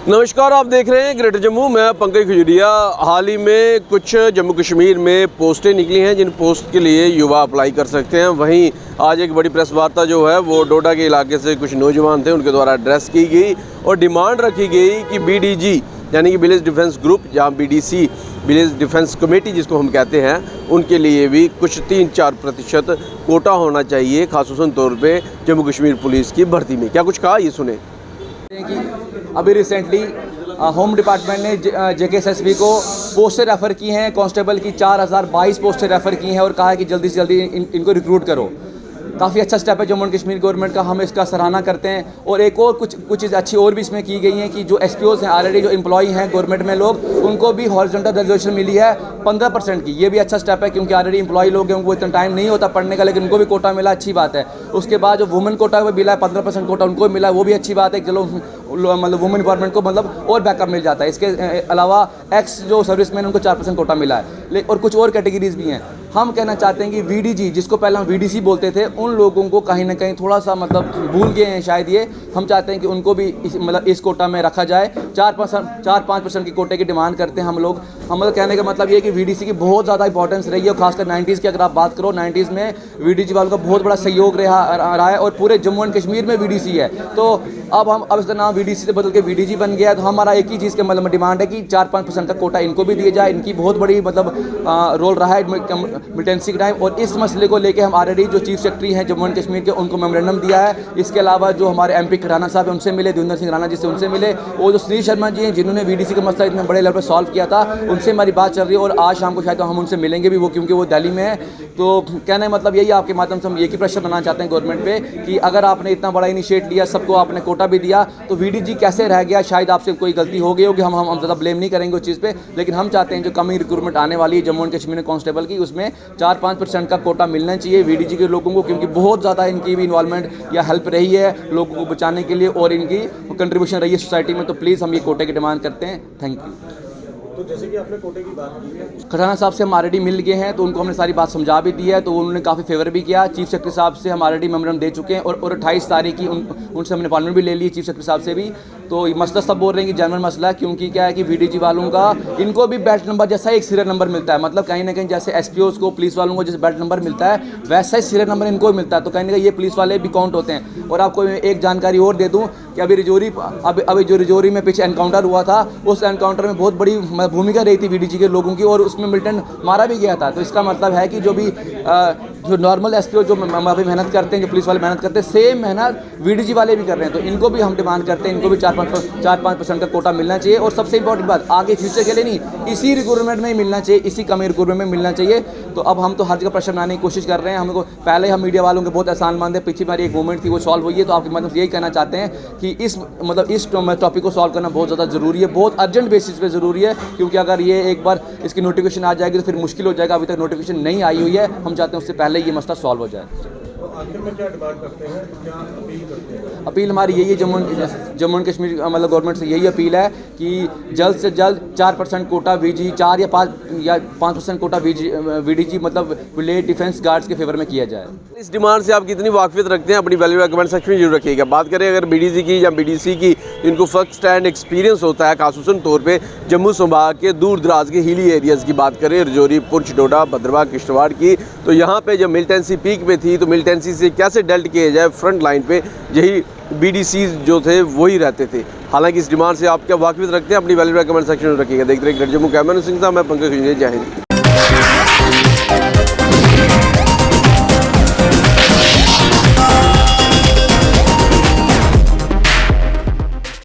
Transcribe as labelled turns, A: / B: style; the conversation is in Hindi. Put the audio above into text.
A: नमस्कार, आप देख रहे हैं ग्रेटर जम्मू। मैं पंकज खजुरिया। हाल ही में कुछ जम्मू कश्मीर में पोस्टें निकली हैं जिन पोस्ट के लिए युवा अप्लाई कर सकते हैं। वहीं आज एक बड़ी प्रेस वार्ता जो है वो डोडा के इलाके से कुछ नौजवान थे उनके द्वारा एड्रेस की गई और डिमांड रखी गई कि BDG यानी कि विलेज डिफेंस ग्रुप या BDC विलेज डिफेंस कमेटी जिसको हम कहते हैं, उनके लिए भी कुछ 3-4% कोटा होना चाहिए, खासूसन तौर पर जम्मू कश्मीर पुलिस की भर्ती में। क्या कुछ कहा, ये सुने।
B: अभी रिसेंटली होम डिपार्टमेंट ने JKSSB को पोस्टें रेफ़र की हैं, कांस्टेबल की 4022 पोस्टें रेफ़र की हैं और कहा है कि जल्दी से जल्दी इनको रिक्रूट करो। काफ़ी अच्छा स्टेप है जम्मू एंड कश्मीर गवर्नमेंट का, हम इसका सराहना करते हैं। और एक और कुछ चीज़ अच्छी और भी इसमें की गई हैं कि जो SPOs हैं, ऑलरेडी जो एम्प्लॉई हैं गवर्नमेंट में लोग, उनको भी हॉरिजॉन्टल रिजर्वेशन मिली है 15% की। ये भी अच्छा स्टेप है क्योंकि ऑलरेडी एम्प्लॉई लोग हैं, उनको इतना टाइम नहीं होता पढ़ने का, लेकिन उनको भी कोटा मिला, अच्छी बात है। उसके बाद जो वुमेन कोटा भी मिला है 15% कोटा उनको मिला है, वो भी अच्छी बात है। चलो मतलब वुमेन गवर्नमेंट को मतलब और बैकअप मिल जाता है। इसके अलावा एक्स जो सर्विसमैन उनको 4% कोटा मिला है और कुछ और कैटेगरीज भी हैं। हम कहना चाहते हैं कि VDG जिसको पहले हम VDC बोलते थे, उन लोगों को कहीं ना कहीं थोड़ा सा मतलब भूल गए हैं शायद ये। हम चाहते हैं कि उनको भी इस कोटा में रखा जाए। 4-5% की कोटे की डिमांड करते हैं हम लोग। हम कहने का मतलब ये कि VDC की बहुत ज़्यादा इंपॉर्टेंस रही है, खासकर 90s की अगर आप बात करो, 90s में VDG वालों का बहुत बड़ा सहयोग रहा है और पूरे जम्मू एंड कश्मीर में VDC है। तो अब इसका नाम VDC से बदल के VDG बन गया है। तो हमारा एक ही चीज़ के मतलब डिमांड है कि 4-5% का कोटा इनको भी दिया जाए। इनकी बहुत बड़ी मतलब रोल रहा है मिलिटेंसी के टाइम, और इस मसले को लेके हम ऑलरेडी जो चीफ सेक्रेटरी हैं जम्मू एंड कश्मीर के, उनको मेमोरेंडम दिया है। इसके अलावा जो हमारे MP खराना साहब हैं उनसे मिले, देवेंद्र सिंह राणा जी से उनसे मिले, और जो सुनील शर्मा जी हैं जिन्होंने VDC का मसला इतने बड़े लेवल पर सॉल्व किया था, उनसे हमारी बात चल रही है। और आज शाम को शायद हम उनसे मिलेंगे भी, वो क्योंकि वो दिल्ली में है। तो कहने का मतलब यही, आपके माध्यम से हम एक ही प्रेशर बनाना चाहते हैं गवर्नमेंट पे कि अगर आपने इतना बड़ा इनिशिएट लिया, सबको आपने कोटा भी दिया, तो VDG कैसे रह गया? शायद आपसे कोई गलती हो गई होगी, हम ज़्यादा ब्लेम नहीं करेंगे उस चीज़ पे, लेकिन हम चाहते हैं जो कमिंग रिक्रूटमेंट आने वाली है जम्मू एंड कश्मीर में कांस्टेबल की, उसमें 4-5% का कोटा मिलना चाहिए VDG के लोगों को, क्योंकि बहुत ज़्यादा इनकी भी इन्वॉल्वमेंट या हेल्प रही है लोगों को बचाने के लिए और इनकी कंट्रीब्यूशन रही है सोसाइटी में। तो प्लीज़ हम ये कोटे की डिमांड करते हैं। Thank you.
A: तो जैसे कि आपने कोटे की बात की है,
B: खजाना साहब से हम ऑलरेडी मिल गए हैं, तो उनको हमने सारी बात समझा भी दी है, तो उन्होंने काफ़ी फेवर भी किया। चीफ सेक्रेटरी साहब से हम ऑलरेडी मेमोरेंडम दे चुके हैं और 28 तारीख की उनसे हमने अपॉइंटमेंट भी ले ली चीफ सेक्रेटरी साहब से भी। तो ये मसला सब बोल रहे हैं कि जनरल मसला है, क्योंकि क्या है कि VDG वालों का इनको भी बेल्ट नंबर जैसा एक सीरियल नंबर मिलता है। मतलब कहीं ना कहीं जैसे SPOs को, पुलिस वालों को जैसे बेल्ट नंबर मिलता है, वैसा ही सीरियल नंबर इनको भी मिलता है। तो कहीं ना कहीं ये पुलिस वाले भी काउंट होते हैं। और आपको एक जानकारी और दे दूँ कि अभी जो रजौरी में पीछे एनकाउंटर हुआ था, उस एनकाउंटर में बहुत बड़ी भूमिका रही थी VDG के लोगों की, और उसमें मिलिटेंट मारा भी गया था। तो इसका मतलब है कि जो भी जो नॉर्मल SPO जो अभी मेहनत करते हैं, जो पुलिस वाले मेहनत करते हैं, सेम मेहनत VDG वाले भी कर रहे हैं। तो इनको भी हम डिमांड करते हैं, इनको भी 4-5% का कोटा मिलना चाहिए। और सबसे इंपॉर्टेंट बात, आगे फ्यूचर के लिए नहीं, इसी रिक्रूटमेंट में ही मिलना चाहिए, इसी कमी रिक्रूटमेंट में मिलना चाहिए। तो अब हम तो हर जगह प्रेशर बनाने की कोशिश कर रहे हैं। हमको पहले हम मीडिया वालों के बहुत एहसान मंद है, पीछे हमारी एक मूवमेंट थी वो सॉल्व हुई है। तो आपके मतलब यही कहना चाहते हैं कि इस टॉपिक को सॉल्व करना बहुत ज़्यादा ज़रूरी है, बहुत अर्जेंट बेसिस पे ज़रूरी है, क्योंकि अगर ये एक बार इसकी नोटिफिकेशन आ जाएगी तो फिर मुश्किल हो जाएगा। अभी तक नोटिफिकेशन नहीं आई हुई है, हम चाहते हैं उससे पहले ये मसला सॉल्व हो जाए।
A: तो आखिर में क्या डिमांड करते हैं, क्या अपील करते हैं?
B: अपील हमारी यही है, जम्मू एंड कश्मीर मतलब गवर्नमेंट से यही अपील है कि जल्द से जल्द 4% कोटा VDG, 4 या 5% कोटा VDG मतलब विलेज डिफेंस गार्ड्स के फेवर में किया जाए।
A: इस डिमांड से आप कितनी वाकफियत रखते हैं, अपनी वैल्यू कमेंट सेक्शन में जरूर रखिएगा। बात करें अगर BDG की या BDC की, इनको फर्स्ट हैंड एक्सपीरियंस होता है, खासूसन तौर पे जम्मू संभाग के दूर दराज के हिली एरियाज़ की बात करें, रजौरी, पुंछ, डोडा, भद्रवाह, किश्तवाड़ की, तो यहाँ पे जब मिलिटेंसी पीक पे थी, तो मिलिटेंसी से कैसे डेल्ट किया जाए, फ्रंट लाइन पे यही BDC जो थे वही रहते थे। हालांकि इस डिमांड से आप क्या वाकफियत रखते हैं, अपनी वैल्यू कमेंट सेक्शन में रखिएगा। देखते रहिए ग्रेटर जम्मू। कैमरा सिंह साहब, मैं पंकज खजुरिया। जय हिंद।